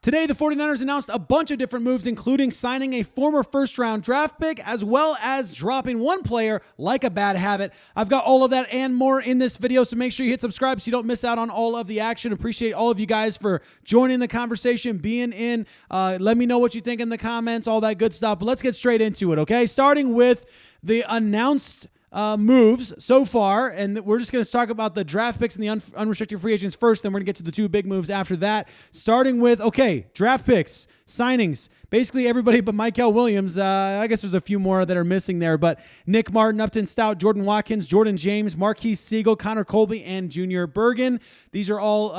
Today, the 49ers announced a bunch of different moves, including signing a former first-round draft pick, as well as dropping one player like a bad habit. I've got all of that and more in this video, so make sure you hit subscribe so you don't miss out on all of the action. Appreciate all of you guys for joining the conversation, being in. Let me know what you think in the comments, all that good stuff. But let's get straight into it, okay? Starting with the announced moves so far, and we're just going to talk about the draft picks and the unrestricted free agents first, then we're going to get to the two big moves after that, starting with, okay, draft picks, signings, basically everybody but Mykel Williams. I guess there's a few more that are missing there, but Nick Martin, Upton Stout, Jordan Watkins, Jordan James, Marquise Siegel, Connor Colby, and Junior Bergen. These are all,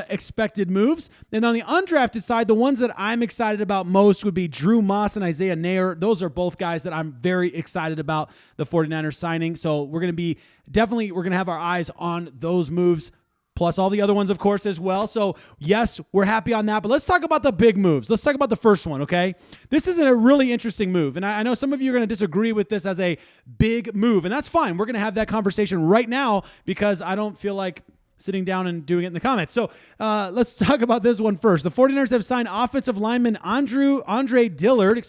expected moves. And on the undrafted side, the ones that I'm excited about most would be Drew Moss and Isaiah Nair. Those are both guys that I'm very excited about the 49ers signing. So we're going to have our eyes on those moves, plus all the other ones, of course, as well. So, yes, we're happy on that. But let's talk about the big moves. Let's talk about the first one, okay? This is a really interesting move. And I know some of you are going to disagree with this as a big move. And that's fine. We're going to have that conversation right now because I don't feel like sitting down and doing it in the comments. So let's talk about this one first. The 49ers have signed offensive lineman Andre Dillard,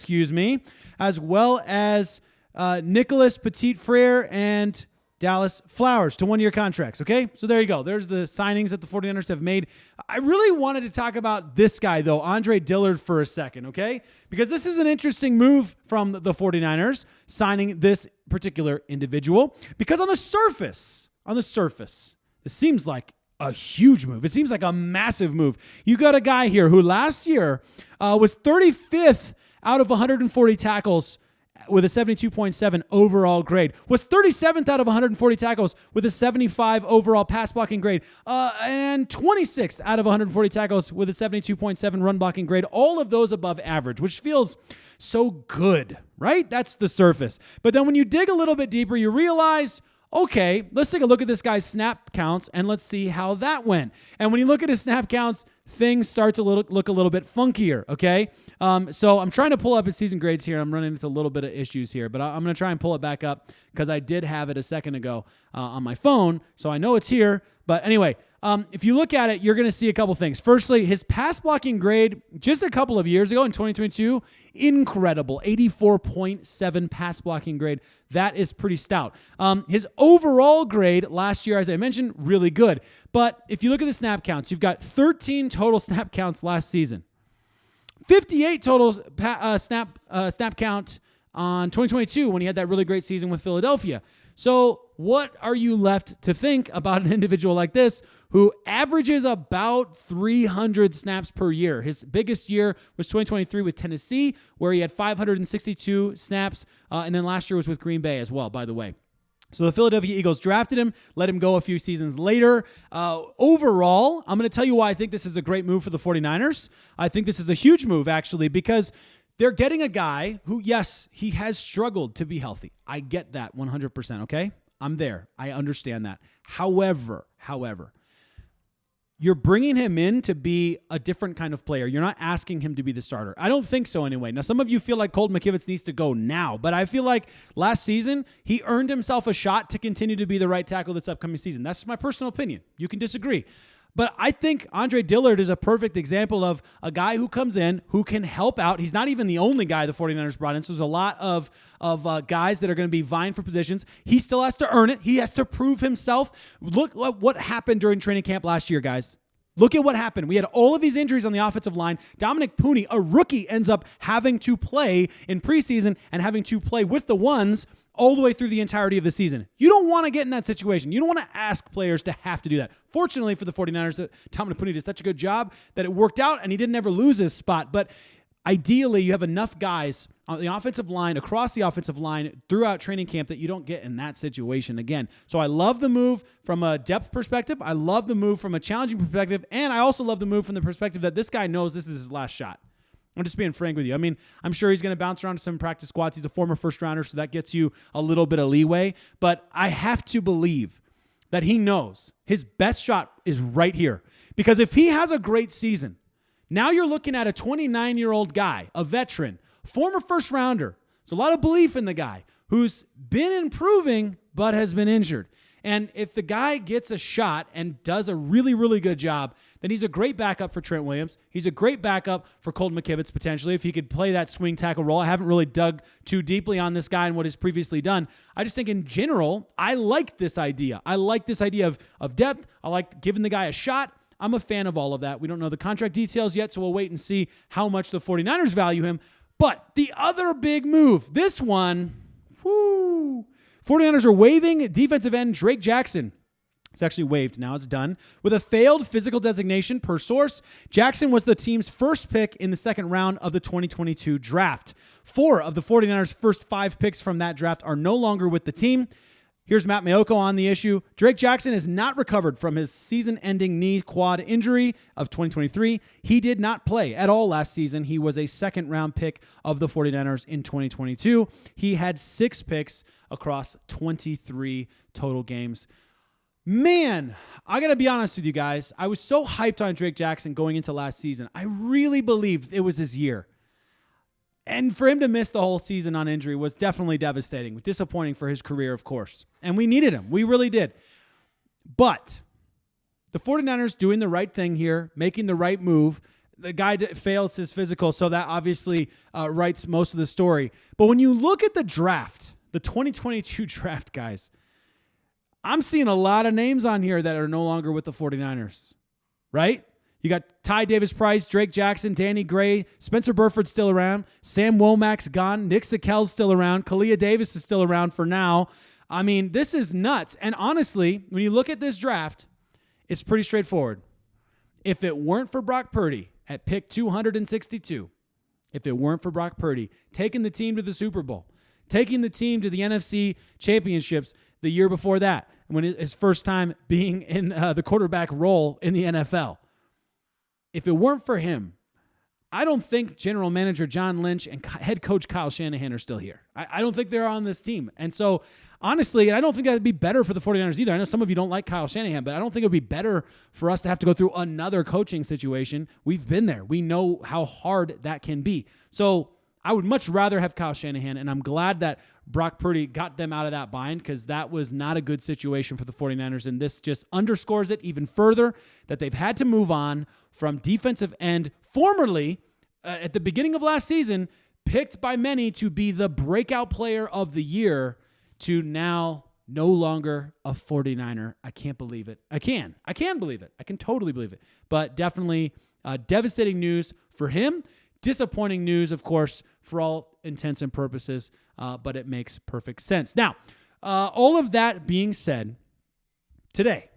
as well as Nicholas Petit-Frere and Dallas Flowers to one-year contracts, okay? So there you go. There's the signings that the 49ers have made. I really wanted to talk about this guy, though, Andre Dillard, for a second, okay? Because this is an interesting move from the 49ers, signing this particular individual. Because on the surface, it seems like a huge move. It seems like a massive move. You got a guy here who last year was 35th out of 140 tackles with a 72.7 overall grade, was 37th out of 140 tackles with a 75 overall pass blocking grade, and 26th out of 140 tackles with a 72.7 run blocking grade, all of those above average, which feels so good, right? That's the surface. But then when you dig a little bit deeper, you realize, okay, let's take a look at this guy's snap counts and let's see how that went. And when you look at his snap counts, things start to look a little bit funkier, okay? So I'm trying to pull up his season grades here. I'm running into a little bit of issues here, but I'm going to try and pull it back up because I did have it a second ago on my phone, so I know it's here. But anyway, if you look at it, you're going to see a couple things. Firstly, his pass blocking grade just a couple of years ago in 2022, incredible, 84.7 pass blocking grade. That is pretty stout. His overall grade last year, as I mentioned, really good. But if you look at the snap counts, you've got 13 total snap counts last season. 58 total snap count on 2022 when he had that really great season with Philadelphia. So what are you left to think about an individual like this who averages about 300 snaps per year? His biggest year was 2023 with Tennessee, where he had 562 snaps, and then last year was with Green Bay as well, by the way. So the Philadelphia Eagles drafted him, let him go a few seasons later. Overall, I'm going to tell you why I think this is a great move for the 49ers. I think this is a huge move, actually, because they're getting a guy who, yes, he has struggled to be healthy. I get that 100%, okay? I'm there. I understand that. However, you're bringing him in to be a different kind of player. You're not asking him to be the starter. I don't think so anyway. Now, some of you feel like Colton McKivitz needs to go now, but I feel like last season, he earned himself a shot to continue to be the right tackle this upcoming season. That's my personal opinion. You can disagree. But I think Andre Dillard is a perfect example of a guy who comes in, who can help out. He's not even the only guy the 49ers brought in. So there's a lot of guys that are going to be vying for positions. He still has to earn it. He has to prove himself. Look at what happened during training camp last year, guys. Look at what happened. We had all of these injuries on the offensive line. Dominic Puni, a rookie, ends up having to play in preseason and having to play with the ones all the way through the entirety of the season. You don't want to get in that situation. You don't want to ask players to have to do that. Fortunately for the 49ers, Dominic Puni did such a good job that it worked out and he didn't ever lose his spot. But ideally, you have enough guys on the offensive line, across the offensive line, throughout training camp that you don't get in that situation again. So I love the move from a depth perspective. I love the move from a challenging perspective. And I also love the move from the perspective that this guy knows this is his last shot. I'm just being frank with you. I mean, I'm sure he's going to bounce around to some practice squads. He's a former first rounder, so that gets you a little bit of leeway. But I have to believe that he knows his best shot is right here. Because if he has a great season, now you're looking at a 29-year-old guy, a veteran, former first rounder. There's a lot of belief in the guy who's been improving but has been injured. And if the guy gets a shot and does a really, really good job, then he's a great backup for Trent Williams. He's a great backup for Colton McKivitz, potentially, if he could play that swing tackle role. I haven't really dug too deeply on this guy and what he's previously done. I just think in general, I like this idea. I like this idea of depth. I like giving the guy a shot. I'm a fan of all of that. We don't know the contract details yet, so we'll wait and see how much the 49ers value him. But the other big move, this one, 49ers are waiving defensive end Drake Jackson. It's actually waived. Now it's done. With a failed physical designation per source, Jackson was the team's first pick in the second round of the 2022 draft. 4 of the 49ers' first 5 picks from that draft are no longer with the team. Here's Matt Mayoko on the issue. Drake Jackson has not recovered from his season-ending knee quad injury of 2023. He did not play at all last season. He was a second-round pick of the 49ers in 2022. He had 6 picks across 23 total games. Man, I got to be honest with you guys. I was so hyped on Drake Jackson going into last season. I really believed it was his year. And for him to miss the whole season on injury was definitely devastating, disappointing for his career, of course. And we needed him. We really did. But the 49ers doing the right thing here, making the right move. The guy fails his physical, so that obviously writes most of the story. But when you look at the draft, the 2022 draft, guys, I'm seeing a lot of names on here that are no longer with the 49ers, right? You got Ty Davis-Price, Drake Jackson, Danny Gray, Spencer Burford's still around, Sam Womack's gone, Nick Sakel's still around, Kalia Davis is still around for now. I mean, this is nuts. And honestly, when you look at this draft, it's pretty straightforward. If it weren't for Brock Purdy at pick 262, if it weren't for Brock Purdy taking the team to the Super Bowl, taking the team to the NFC championships the year before that, when his first time being in the quarterback role in the NFL, if it weren't for him, I don't think general manager John Lynch and head coach Kyle Shanahan are still here. I don't think they're on this team. And so, honestly, I don't think that would be better for the 49ers either. I know some of you don't like Kyle Shanahan, but I don't think it would be better for us to have to go through another coaching situation. We've been there. We know how hard that can be. So I would much rather have Kyle Shanahan, and I'm glad that Brock Purdy got them out of that bind because that was not a good situation for the 49ers, and this just underscores it even further that they've had to move on from defensive end, formerly, at the beginning of last season, picked by many to be the breakout player of the year, to now no longer a 49er. I can't believe it. I can believe it. I can totally believe it. But definitely devastating news for him. Disappointing news, of course, for all intents and purposes, but it makes perfect sense. Now, all of that being said, today,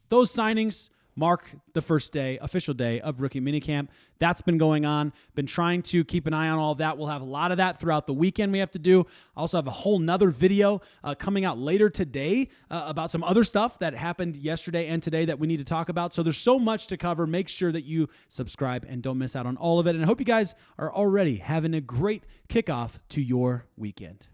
those signings mark the first day, official day of rookie minicamp. That's been going on. Been trying to keep an eye on all of that. We'll have a lot of that throughout the weekend we have to do. I also have a whole nother video coming out later today about some other stuff that happened yesterday and today that we need to talk about. So there's so much to cover. Make sure that you subscribe and don't miss out on all of it. And I hope you guys are already having a great kickoff to your weekend.